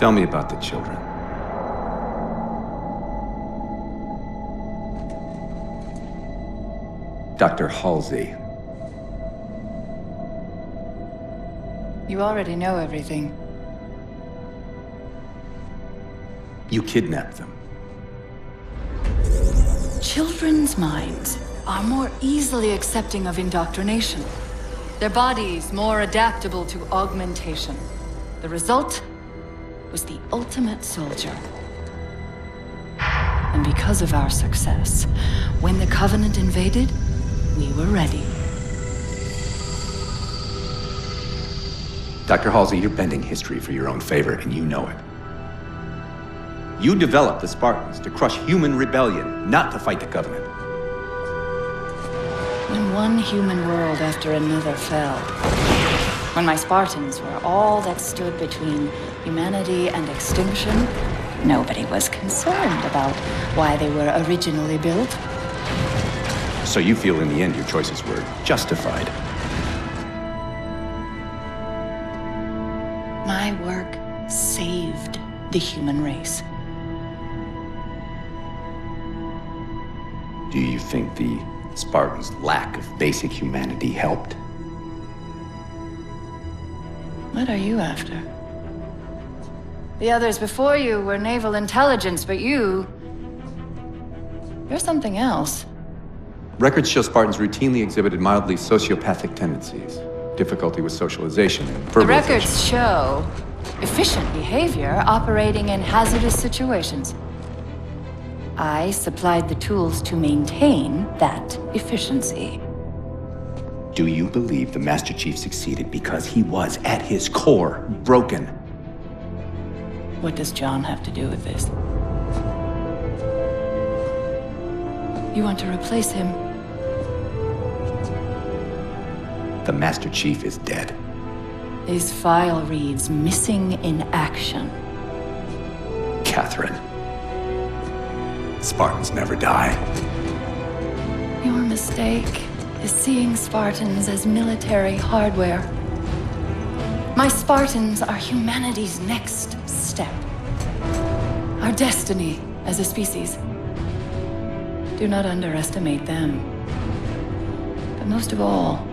Tell me about the children. Dr. Halsey. You already know everything. You kidnapped them. Children's minds are more easily accepting of indoctrination. Their bodies more adaptable to augmentation. The result was the ultimate soldier. And because of our success, when the Covenant invaded, we were ready. Dr. Halsey, you're bending history for your own favor, and you know it. You developed the Spartans to crush human rebellion, not to fight the Covenant. When one human world after another fell, when my Spartans were all that stood between humanity and extinction, nobody was concerned about why they were originally built. So you feel in the end your choices were justified? My work saved the human race. Do you think the Spartans' lack of basic humanity helped? What are you after? The others before you were naval intelligence, but you're something else. Records show Spartans routinely exhibited mildly sociopathic tendencies, difficulty with socialization, and The verbalization. records show efficient behavior operating in hazardous situations. I supplied the tools to maintain that efficiency. Do you believe the Master Chief succeeded because he was, at his core, broken? What does John have to do with this? You want to replace him? The Master Chief is dead. His file reads missing in action. Catherine. Spartans never die. Your mistake is seeing Spartans as military hardware. My Spartans are humanity's next step. Our destiny as a species. Do not underestimate them. But most of all,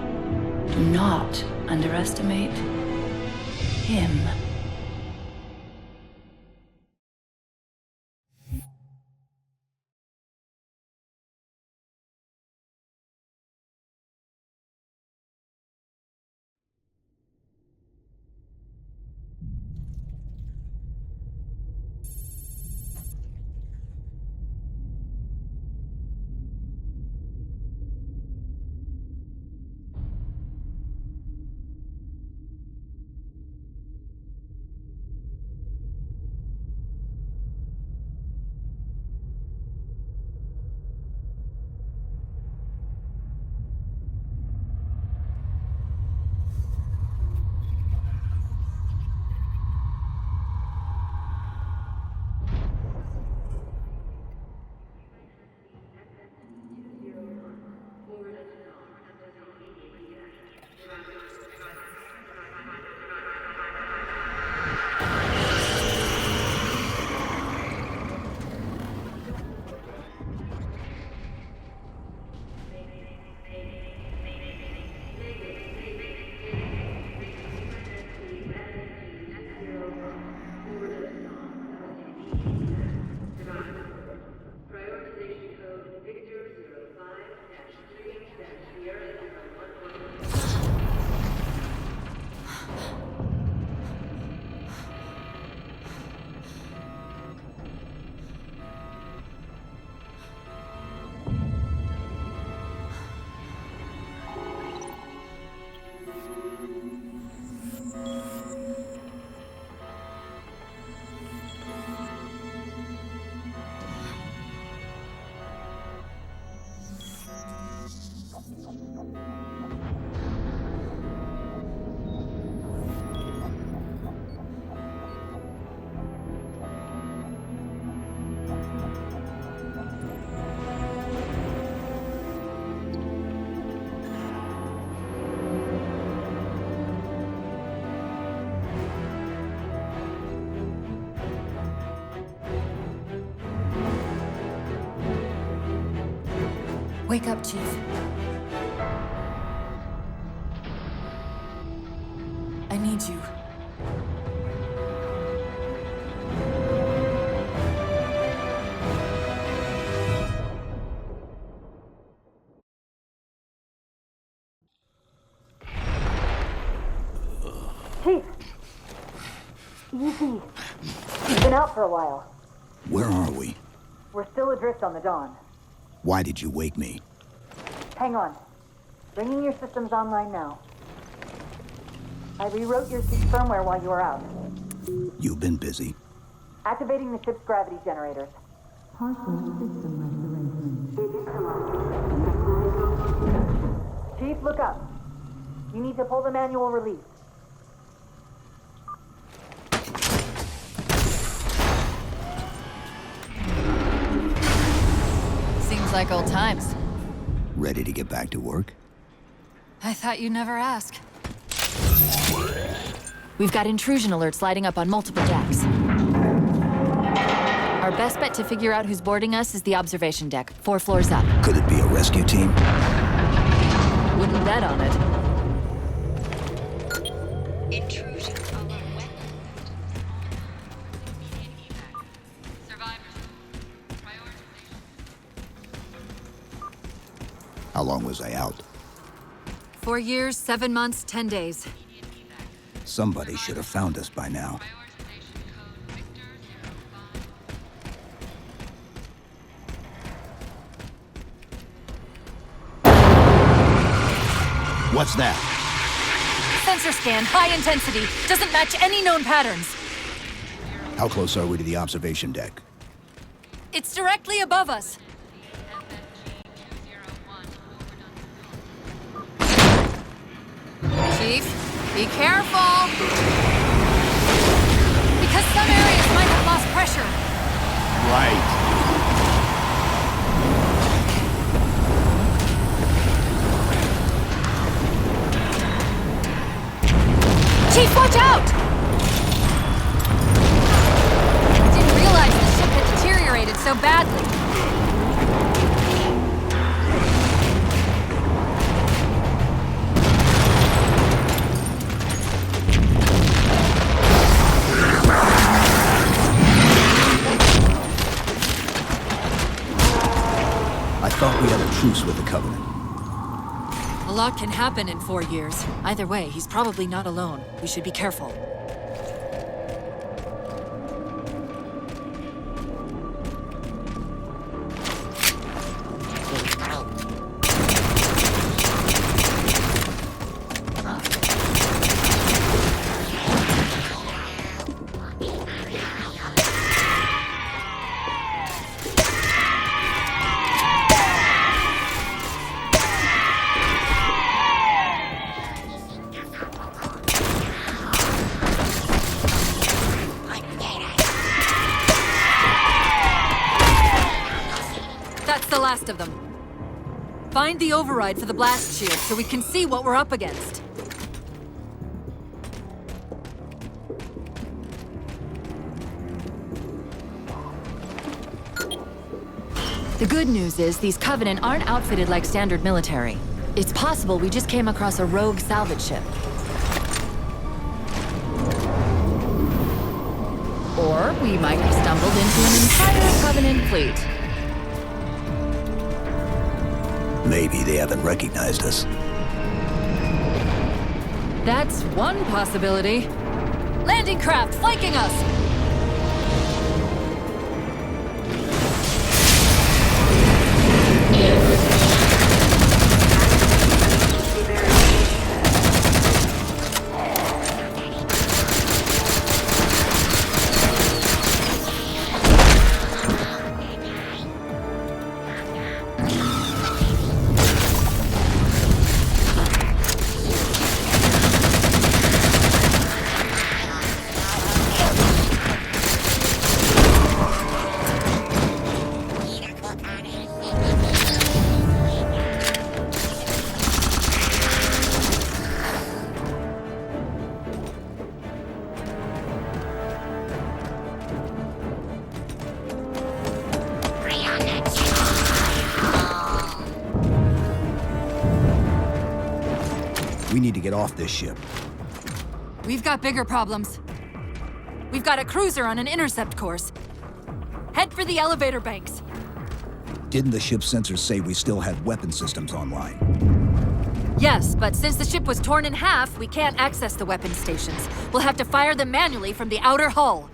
do not underestimate him. Wake up, Chief. I need you. Chief! Easy. You've been out for a while. Where are we? We're still adrift on the Dawn. Why did you wake me? Hang on. Bringing your systems online now. I rewrote your ship's firmware while you were out. You've been busy. Activating the ship's gravity generators. Chief, look up. You need to pull the manual release. Seems like old times. Ready to get back to work? I thought you'd never ask. We've got intrusion alerts lighting up on multiple decks. Our best bet to figure out who's boarding us is the observation deck, 4 floors up. Could it be a rescue team? Wouldn't bet on it. Intrusion alert weapon. Immediate evac. Survivors. Prioritization. How long was I out? 4 years, 7 months, 10 days. Somebody should have found us by now. Prioritization code Victor 05. What's that? Sensor scan, high intensity. Doesn't match any known patterns. How close are we to the observation deck? It's directly above us. Chief, be careful! Because some areas might have lost pressure. Right. Chief, watch out! I didn't realize the ship had deteriorated so badly. I thought we had a truce with the Covenant. A lot can happen in 4 years. Either way, he's probably not alone. We should be careful. That's the last of them. Find the override for the blast shield so we can see what we're up against. The good news is these Covenant aren't outfitted like standard military. It's possible we just came across a rogue salvage ship. Or we might have stumbled into an entire Covenant fleet. Maybe they haven't recognized us. That's one possibility. Landing craft flanking us! We need to get off this ship. We've got bigger problems. We've got a cruiser on an intercept course. Head for the elevator banks. Didn't the ship's sensors say we still had weapon systems online? Yes, but since the ship was torn in half, we can't access the weapon stations. We'll have to fire them manually from the outer hull.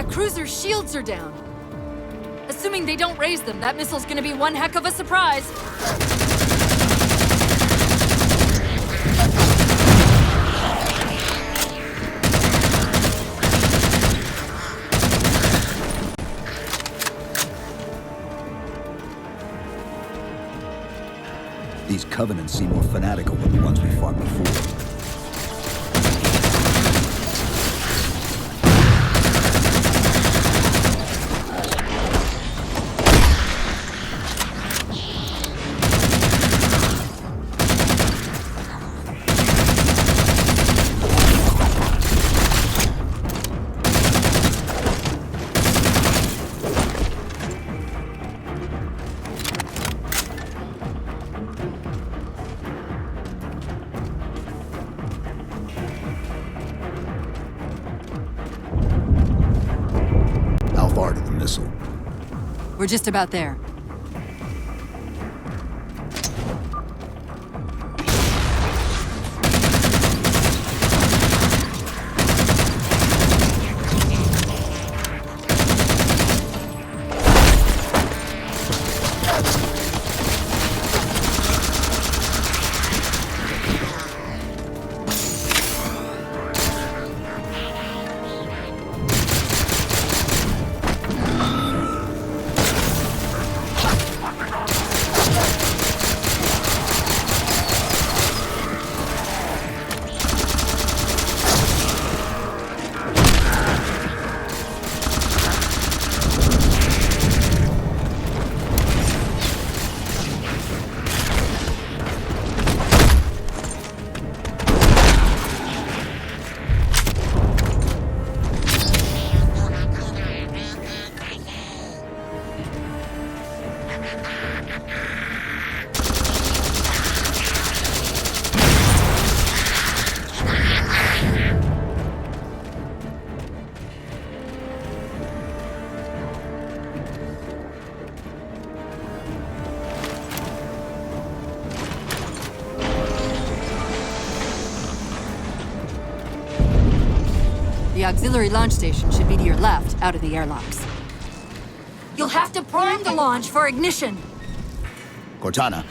Cruiser's shields are down. Assuming they don't raise them, that missile's gonna be one heck of a surprise. These Covenants seem more fanatical than the ones we fought before. How far to the missile? We're just about there. The auxiliary launch station should be to your left, out of the airlocks. You'll have to prime the launch for ignition. Cortana,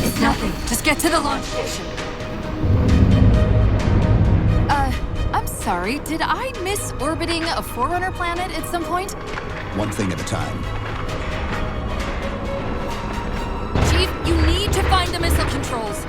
It's nothing. Just get to the launch station. I'm sorry. Did I miss orbiting a Forerunner planet at some point? one thing at a time. Chief, you need to find the missile controls.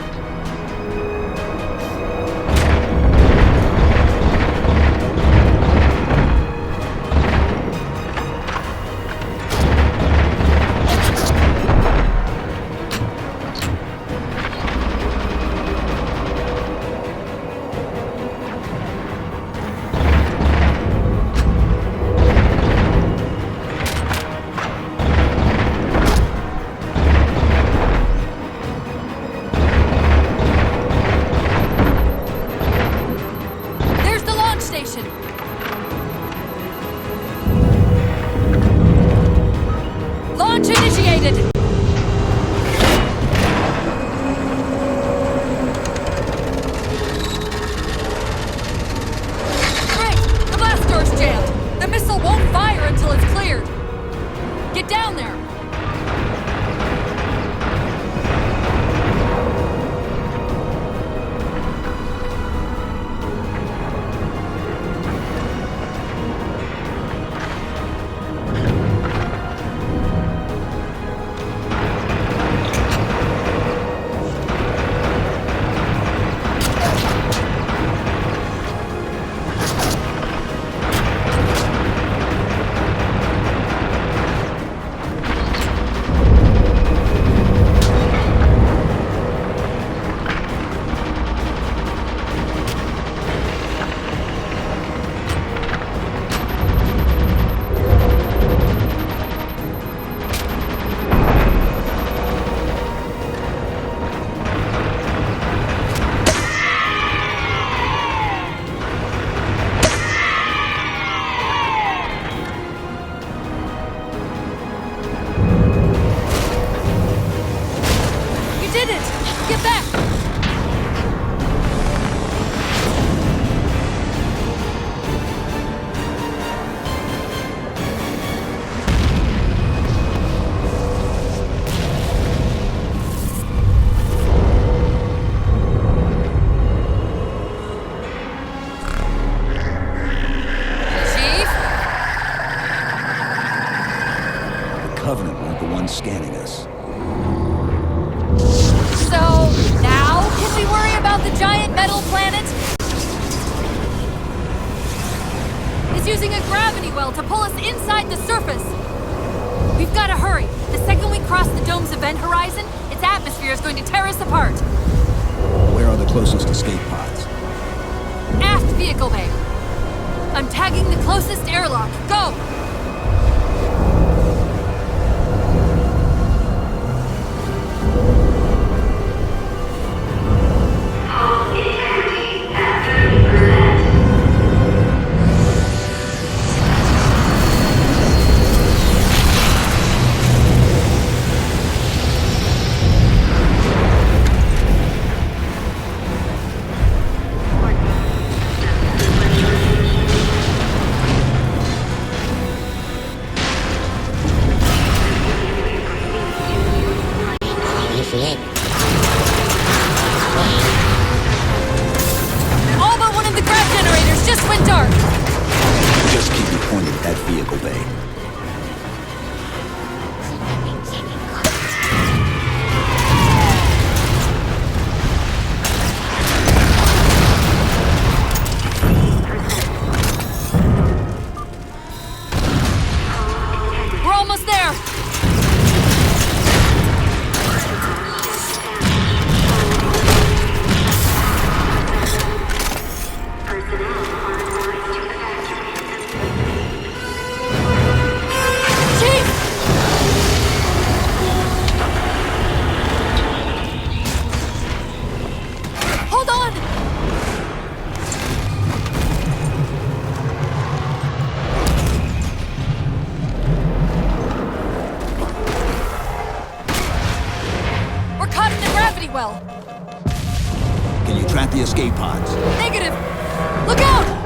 Covenant weren't the ones scanning us. So, now can we worry about the giant metal planet? It's using a gravity well to pull us inside the surface. We've got to hurry. The second we cross the dome's event horizon, its atmosphere is going to tear us apart. Where are the closest escape pods? Aft vehicle bay. I'm tagging the closest airlock. Go! All but one of the grav generators just went dark. Just keep me pointed at that vehicle bay. We're almost there. Chief! Hold on! We're caught in the gravity well. Can you track the escape pods? Negative! Look out!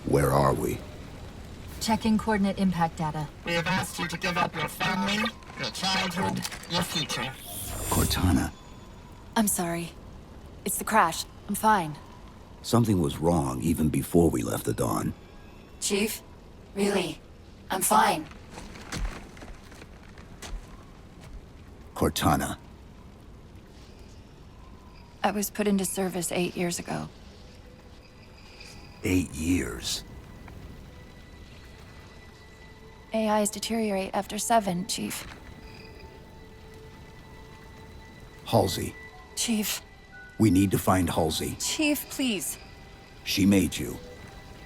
Where are we? Checking coordinate impact data. We have asked you to give up your family, your childhood, your future. Cortana. I'm sorry. It's the crash. I'm fine. Something was wrong even before we left the Dawn. Chief? Really? I'm fine. Cortana. I was put into service 8 years ago. 8 years. AIs deteriorate after 7, Chief. Halsey. Chief. We need to find Halsey. Chief, please. She made you.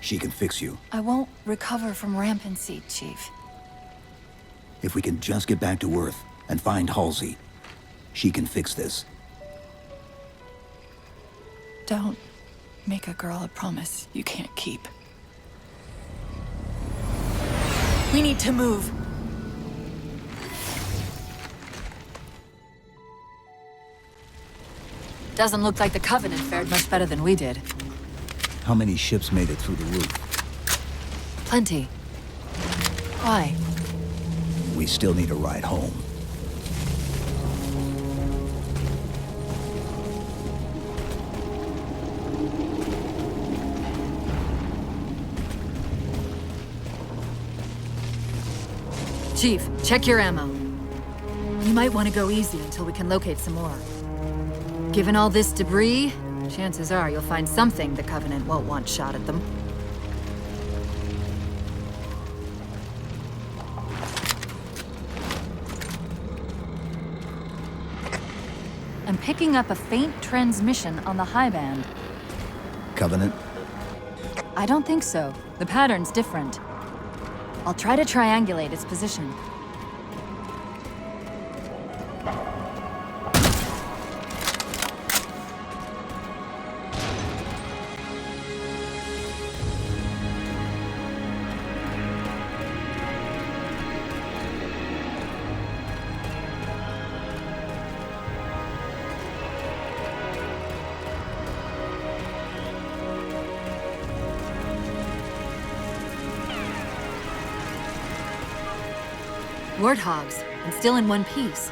She can fix you. I won't recover from rampancy, Chief. If we can just get back to Earth and find Halsey, she can fix this. Don't make a girl a promise you can't keep. We need to move. Doesn't look like the Covenant fared much better than we did. How many ships made it through the roof? Plenty. Why? We still need a ride home. Chief, check your ammo. You might want to go easy until we can locate some more. Given all this debris, chances are you'll find something the Covenant won't want shot at them. I'm picking up a faint transmission on the high band. Covenant? I don't think so. The pattern's different. I'll try to triangulate its position. Warthogs, and still in one piece.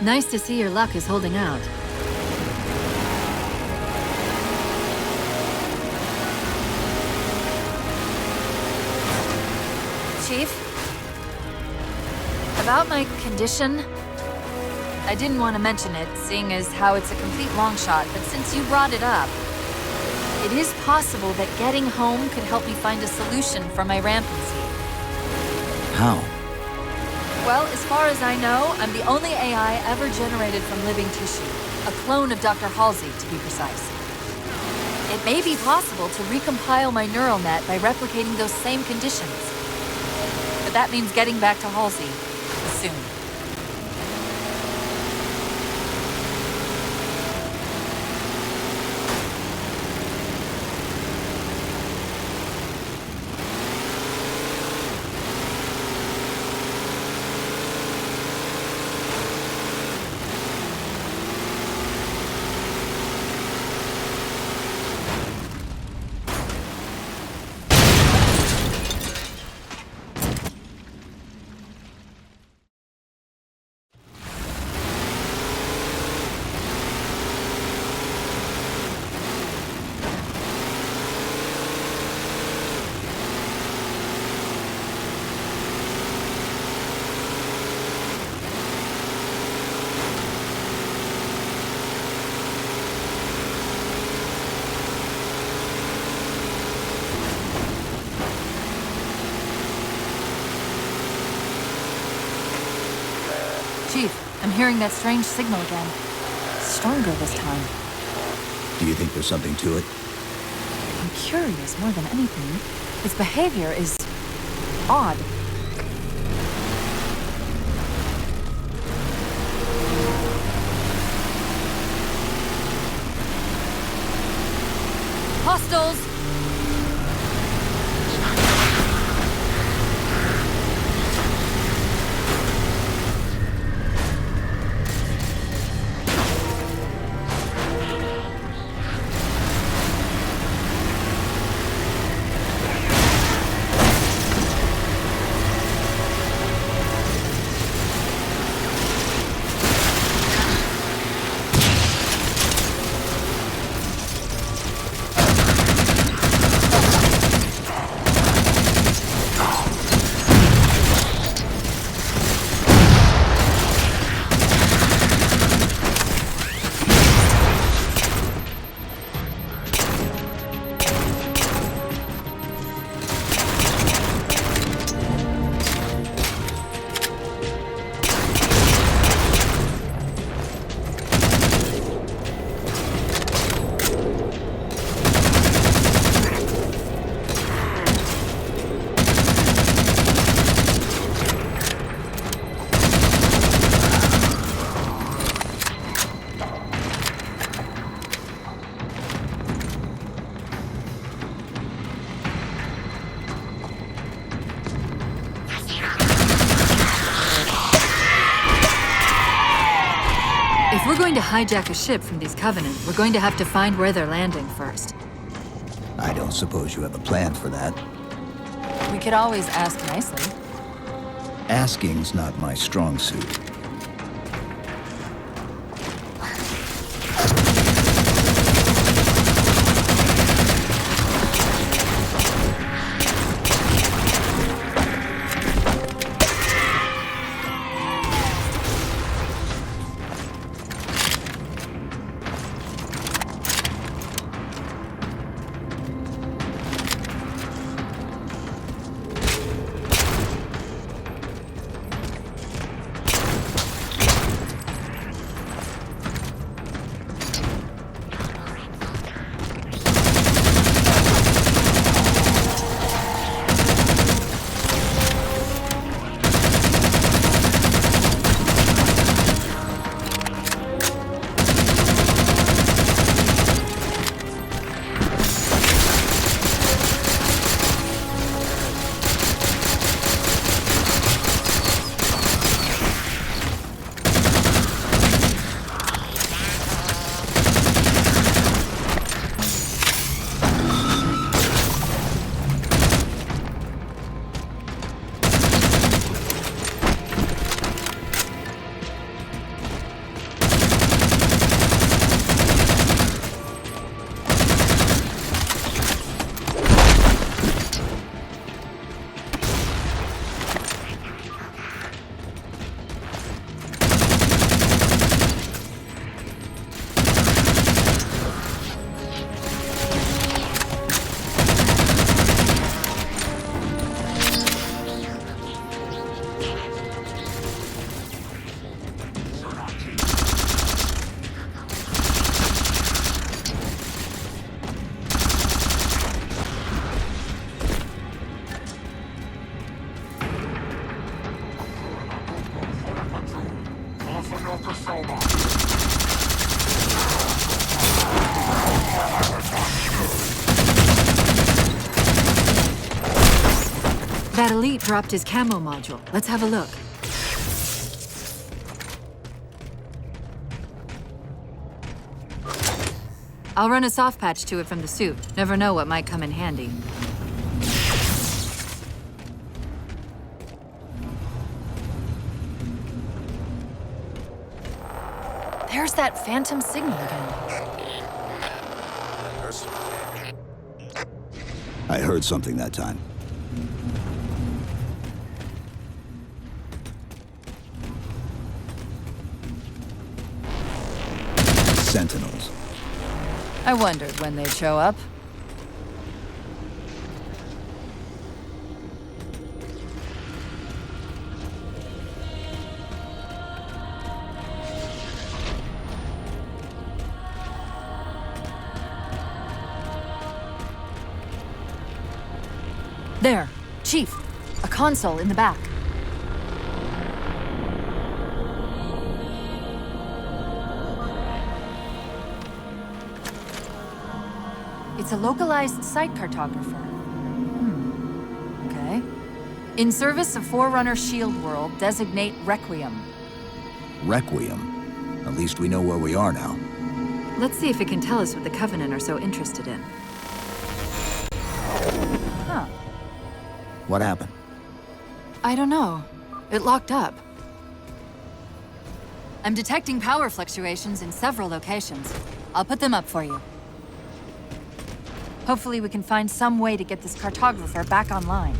Nice to see your luck is holding out. Chief? About my condition? I didn't want to mention it, seeing as how it's a complete long shot, but since you brought it up, it is possible that getting home could help me find a solution for my rampancy. How? Well, as far as I know, I'm the only AI ever generated from living tissue. A clone of Dr. Halsey, to be precise. It may be possible to recompile my neural net by replicating those same conditions. But that means getting back to Halsey soon. Chief, I'm hearing that strange signal again. Stronger this time. Do you think there's something to it? I'm curious more than anything. Its behavior is odd. Hostiles! If we're going to hijack a ship from these Covenant, we're going to have to find where they're landing first. I don't suppose you have a plan for that. We could always ask nicely. Asking's not my strong suit. That elite dropped his camo module. Let's have a look. I'll run a soft patch to it from the suit. Never know what might come in handy. There's that phantom signal again. I heard something that time. Sentinels. I wondered when they'd show up. There, Chief. A console in the back. It's a localized site cartographer. Okay. In service of Forerunner Shield World, designate Requiem. Requiem. At least we know where we are now. Let's see if it can tell us what the Covenant are so interested in. Huh. What happened? I don't know. It locked up. I'm detecting power fluctuations in several locations. I'll put them up for you. Hopefully we can find some way to get this cartographer back online.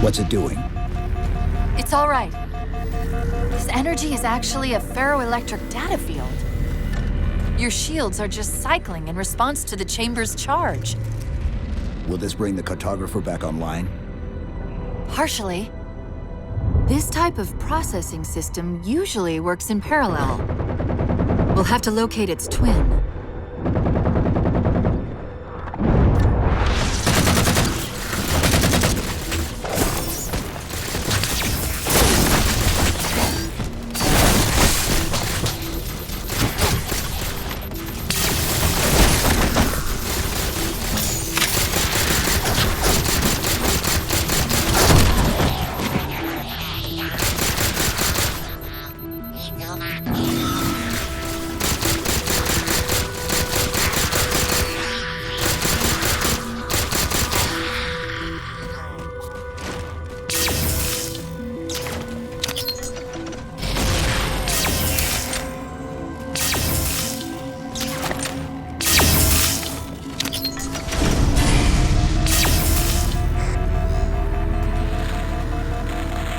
What's it doing? It's all right. This energy is actually a ferroelectric data field. Your shields are just cycling in response to the chamber's charge. Will this bring the cartographer back online? Partially. This type of processing system usually works in parallel. We'll have to locate its twin.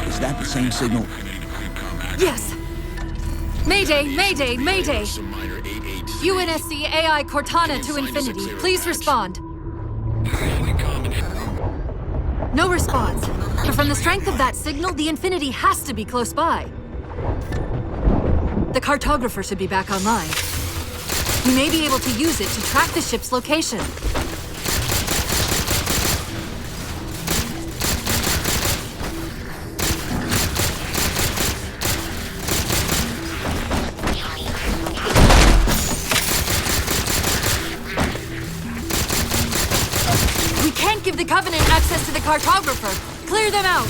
Is that the same signal? Yes! Mayday, Mayday, Mayday! UNSC AI Cortana to Infinity. Please respond. No response. But from the strength of that signal, the Infinity has to be close by. The cartographer should be back online. We may be able to use it to track the ship's location. We can't give the Covenant access to the cartographer. Clear them out.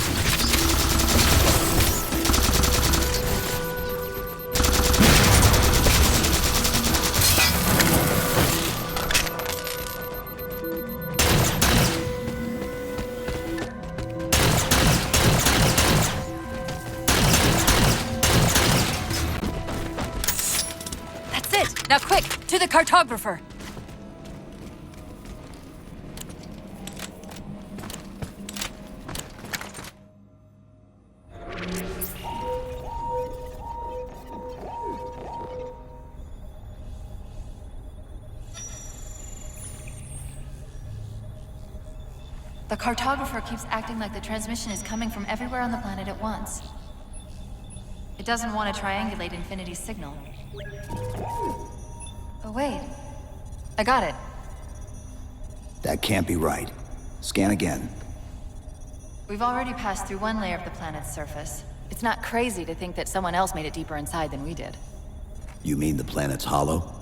That's it. Now quick, to the cartographer. The cartographer keeps acting like the transmission is coming from everywhere on the planet at once. doesn't want to triangulate Infinity's signal. Oh, wait. I got it. That can't be right. Scan again. We've already passed through one layer of the planet's surface. It's not crazy to think that someone else made it deeper inside than we did. You mean the planet's hollow?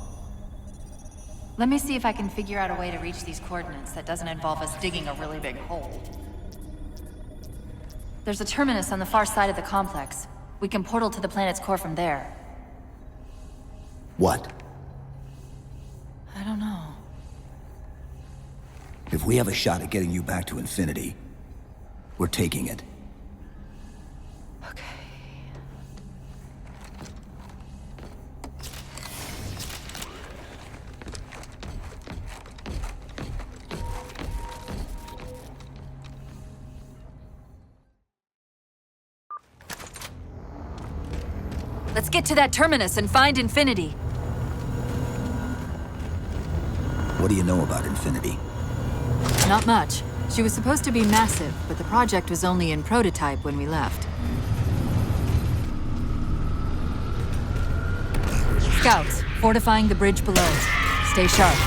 Let me see if I can figure out a way to reach these coordinates that doesn't involve us digging a really big hole. There's a terminus on the far side of the complex. We can portal to the planet's core from there. What? I don't know. If we have a shot at getting you back to Infinity, we're taking it. Okay. Let's get to that terminus and find Infinity. What do you know about Infinity? Not much. She was supposed to be massive, but the project was only in prototype when we left. Scouts, fortifying the bridge below. Stay sharp.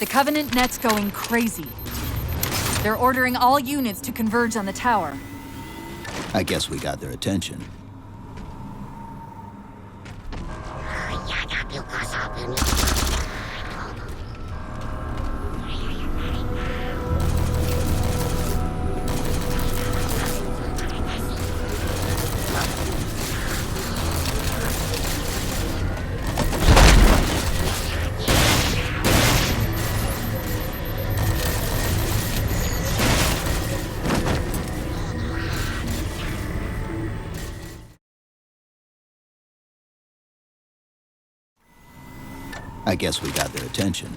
The Covenant net's going crazy. They're ordering all units to converge on the tower. I guess we got their attention. I guess we got their attention.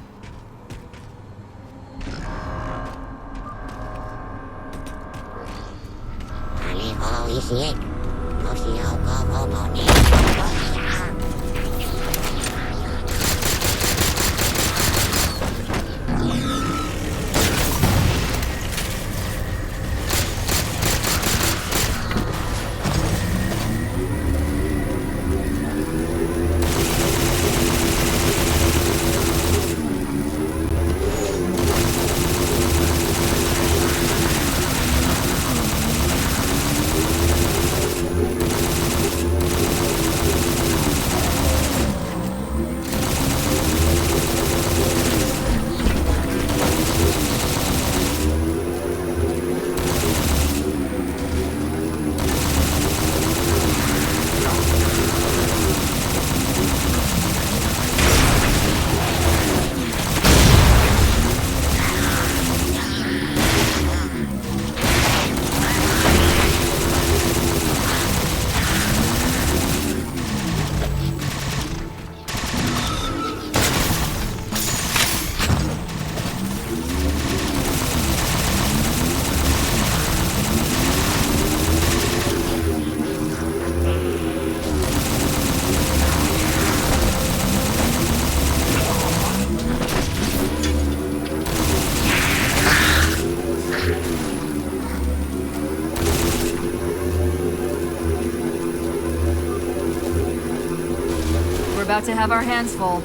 About to have our hands full.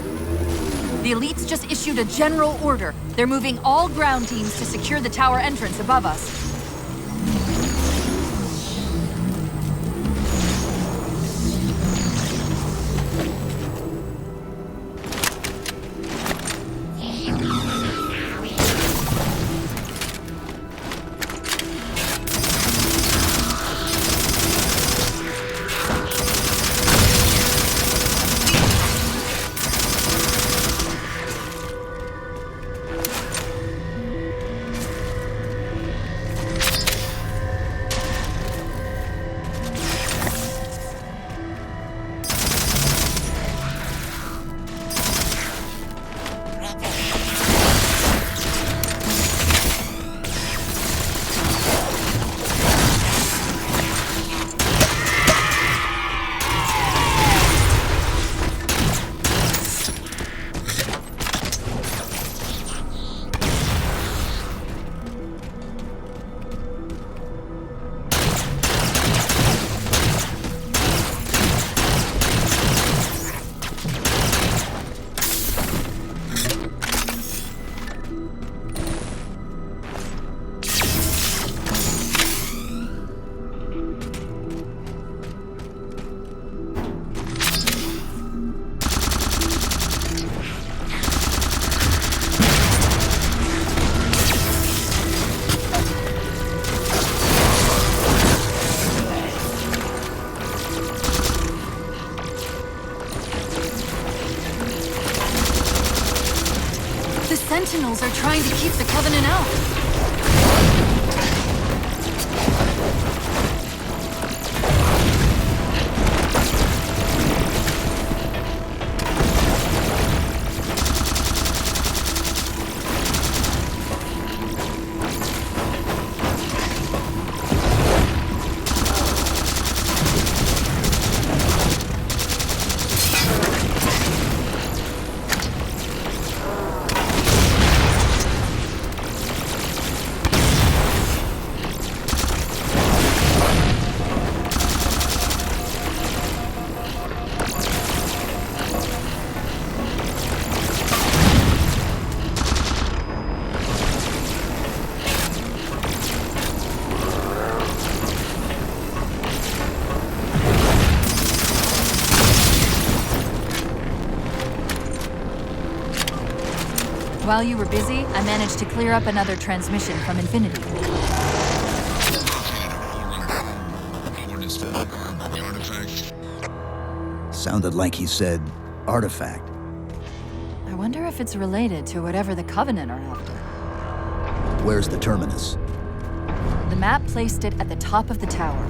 The elites just issued a general order. They're moving all ground teams to secure the tower entrance above us. Sentinels are trying to keep the Covenant out. While you were busy, I managed to clear up another transmission from Infinity. Sounded like he said artifact. I wonder if it's related to whatever the Covenant are after. Where's the terminus? The map placed it at the top of the tower.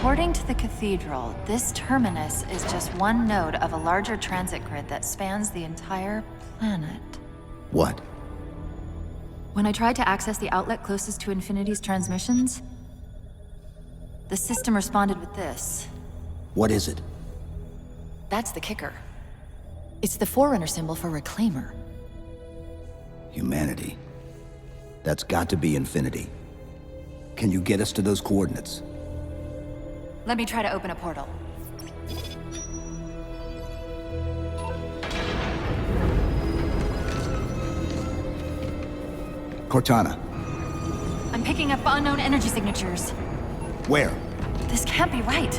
According to the Cathedral, this terminus is just one node of a larger transit grid that spans the entire planet. What? When I tried to access the outlet closest to Infinity's transmissions, the system responded with this. What is it? That's the kicker. It's the Forerunner symbol for Reclaimer. Humanity. That's got to be Infinity. Can you get us to those coordinates? Let me try to open a portal. Cortana. I'm picking up unknown energy signatures. Where? This can't be right.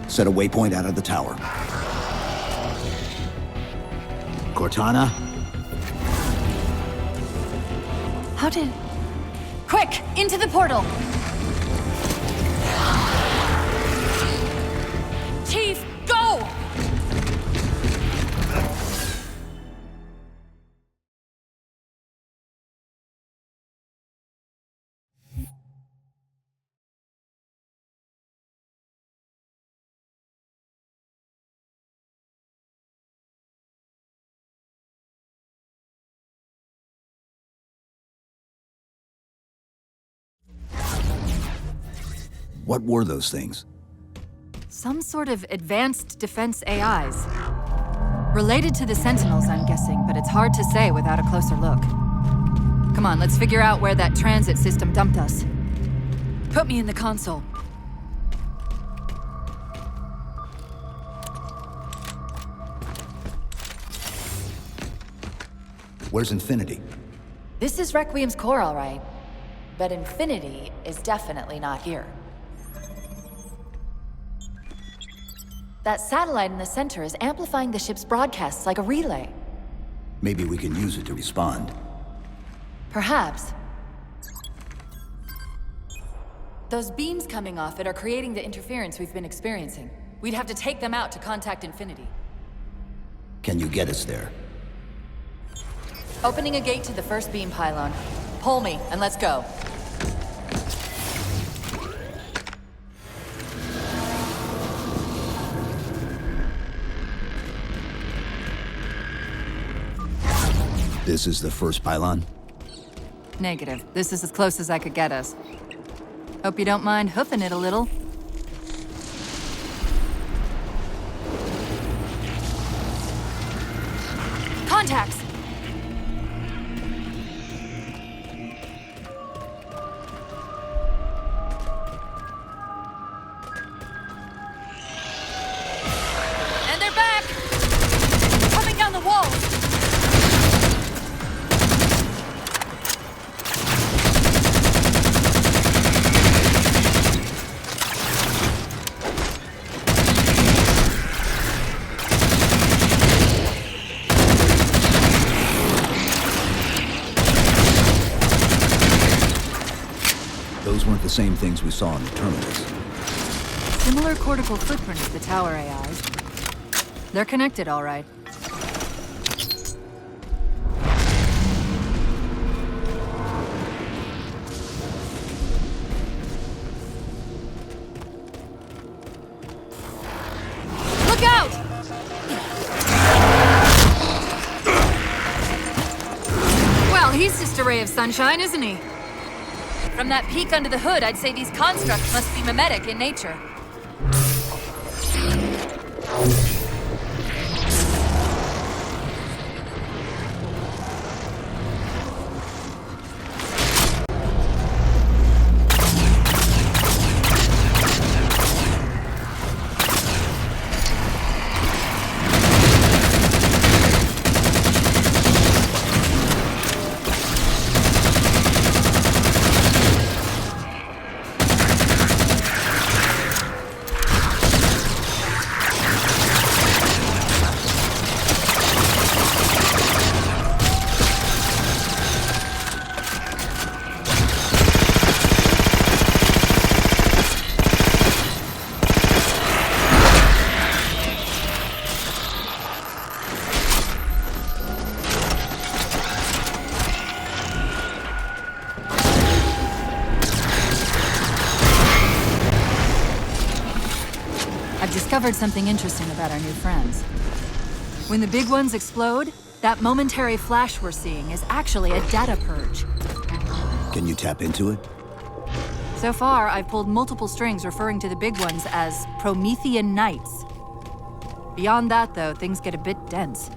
Set a waypoint out of the tower. Cortana? How did... Quick! Into the portal! Chief, go! What were those things? Some sort of advanced defense AIs. Related to the Sentinels, I'm guessing, but it's hard to say without a closer look. Come on, let's figure out where that transit system dumped us. Put me in the console. Where's Infinity? This is Requiem's core, all right. But Infinity is definitely not here. That satellite in the center is amplifying the ship's broadcasts like a relay. Maybe we can use it to respond. Perhaps. Those beams coming off it are creating the interference we've been experiencing. We'd have to take them out to contact Infinity. Can you get us there? Opening a gate to the first beam pylon. Pull me, and let's go. This is the first pylon? Negative. This is as close as I could get us. Hope you don't mind hoofing it a little. Contacts! And they're back! Coming down the walls! Those weren't the same things we saw in the terminus. Similar cortical footprint as the tower AIs. They're connected, all right. Look out! Well, he's just a ray of sunshine, isn't he? From that peek under the hood, I'd say these constructs must be mimetic in nature. discovered something interesting about our new friends. When the big ones explode, that momentary flash we're seeing is actually a data purge. Can you tap into it? So far, I've pulled multiple strings referring to the big ones as Promethean Knights. Beyond that, though, things get a bit dense.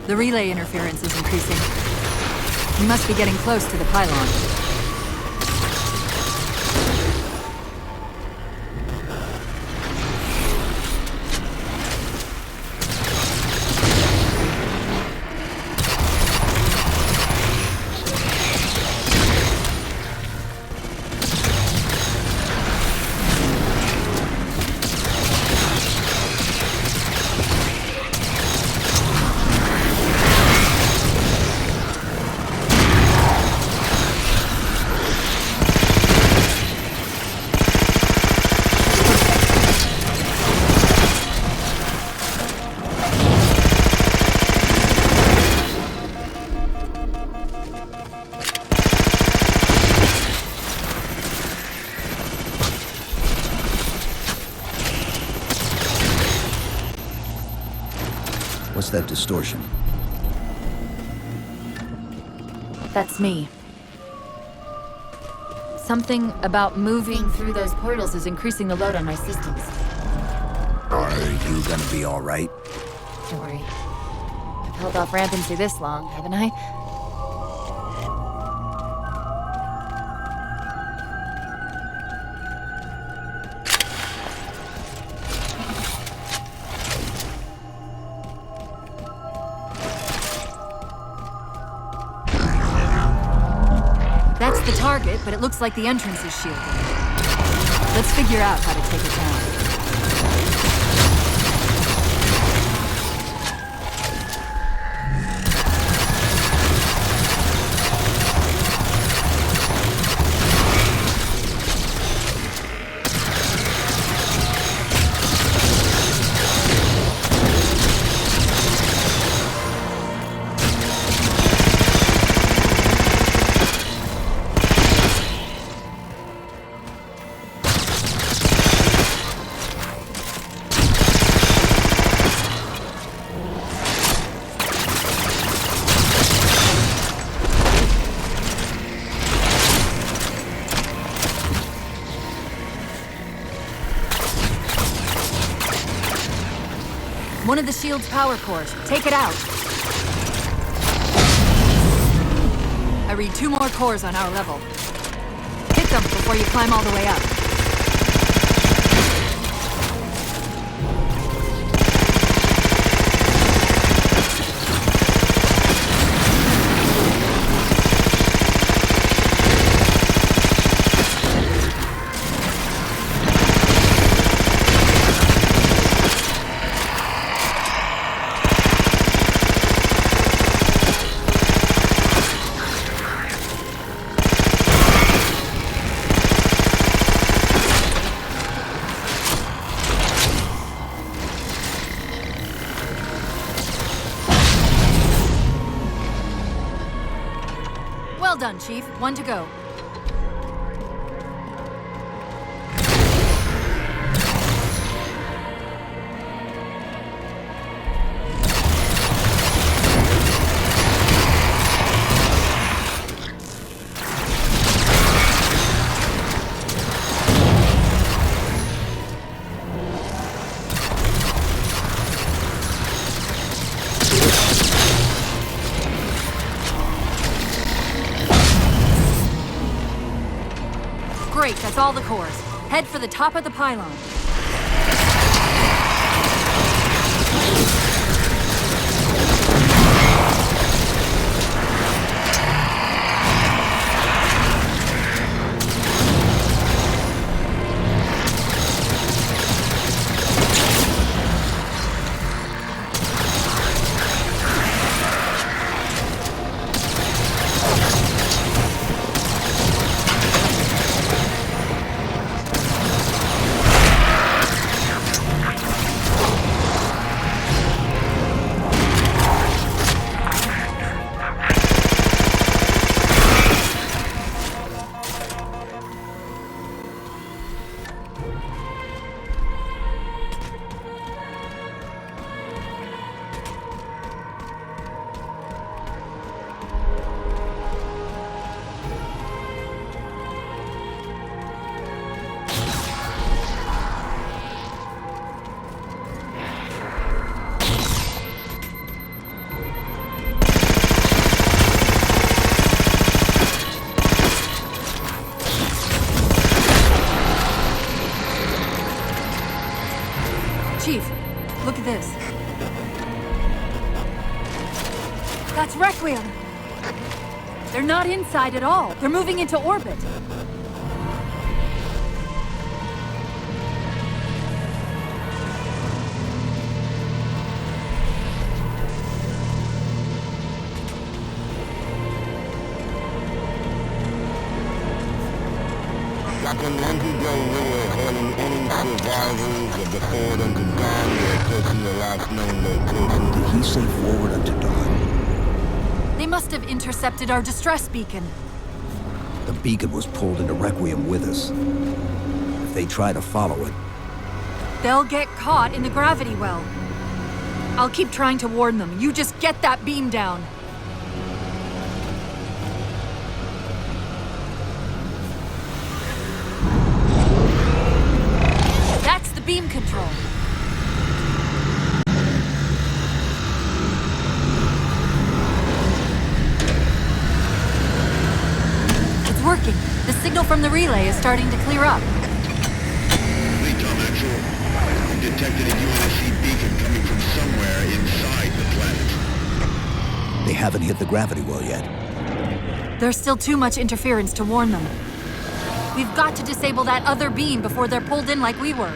The relay interference is increasing. We must be getting close to the pylon. What's that distortion? That's me. Something about moving through those portals is increasing the load on my systems. Are you gonna be all right? Don't worry. I've held off rampancy this long, haven't I? That's the target, but it looks like the entrance is shielded. Let's figure out how to take it down. One of the shield's power cores. Take it out. I read 2 more cores on our level. Hit them before you climb all the way up. Well done, Chief. 1 to go. Great, that's all the cores. Head for the top of the pylon. Chief, look at this. That's Requiem! They're not inside at all. They're moving into orbit. Dr. Nancy Delaware calling any survivors of the Ford unto dawn will approaching the last known location. Did he say forward unto dawn? They must have intercepted our distress beacon. The beacon was pulled into Requiem with us. If they try to follow it, They'll get caught in the gravity well. I'll keep trying to warn them. You just get that beam down. That's the beam control. It's working. The signal from the relay is starting to clear up. Tom Actual, I detected a UNSC beacon coming from somewhere inside the planet. they haven't hit the gravity well yet. There's still too much interference to warn them. We've got to disable that other beam before they're pulled in like we were.